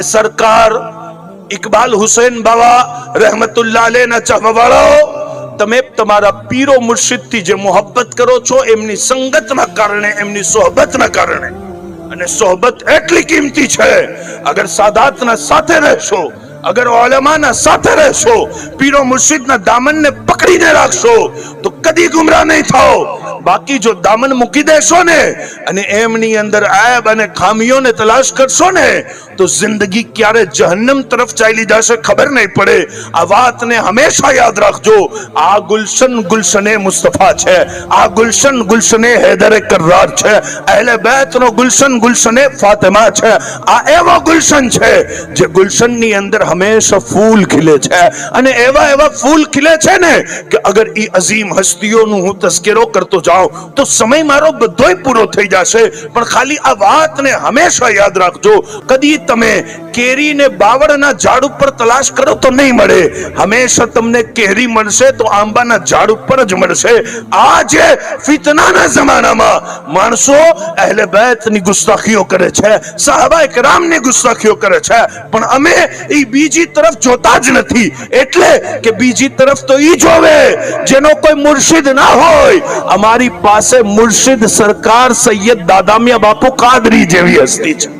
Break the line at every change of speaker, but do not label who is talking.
સરકાર ઇકબાલ હુસૈન બાવા રહેમતુલ્લાહ અલૈહના ચાહવાવાળાઓ, તમે તમારા પીરો મુર્શિદથી જે મોહબ્બત કરો છો એમની સંગતના કારણે, એમની સોહબતના કારણે, અને સોહબત એટલી કિંમતી છે, અગર સાદાતના સાથે રહેશો, અગર ઉલમાના સાથે રહેશો, પીરો મુર્શિદના દામનને પકડીને રાખશો તો કદી ગુમરાહ નહીં થાઓ. બાકી જો દામન મૂકી દેશો ને અને એમની અંદર ऐब અને ખામીઓને તલાશ કરશો ને તો જિંદગી ક્યારે જહન્નમ તરફ ચાલી જશે ખબર નહીં પડે. આ વાતને હંમેશા યાદ રાખજો. આ ગુલશન ગુલશને મુસ્તફા છે, આ ગુલશન ગુલશને હૈદરે કર્રાર છે, અહેલે બેતનો ગુલશન ગુલશને ફાતિમા છે. આ એવો ગુલશન છે જે ગુલશનની અંદર હંમેશા ફૂલ ખીલે છે, અને એવા એવા ફૂલ ખીલે છે ને કે અગર ઈ અઝીમ હસ્તીઓનું હું તસ્કરો કરતો જાઉં તો સમય મારો બધોય પૂરો થઈ જશે. પણ ખાલી આ વાતને હંમેશા યાદ રાખજો, કદી તમે કેરીને બાવળના ઝાડ ઉપર તલાશ કરો તો નહીં મળે, હંમેશા તમને કેરી મળશે તો આંબાના ઝાડ ઉપર જ મળશે. આ જે ફિતનાના જમાનામાં માણસો અહેલે બેતની ગુસ્તાખીઓ કરે છે, સહાબાએ કિરામની ગુસ્તાખીઓ કરે છે, પણ અમે એ બીજી તરફ જોતા જ નથી. એટલે કે બીજી તરફ તો ઈ જોવે જેનો કોઈ મુર્શિદ ના હોય. અમારી પાસે મુર્શિદ સરકાર સૈયદ દાદામિયા બાપુ કાદરી જેવી હસ્તી છે.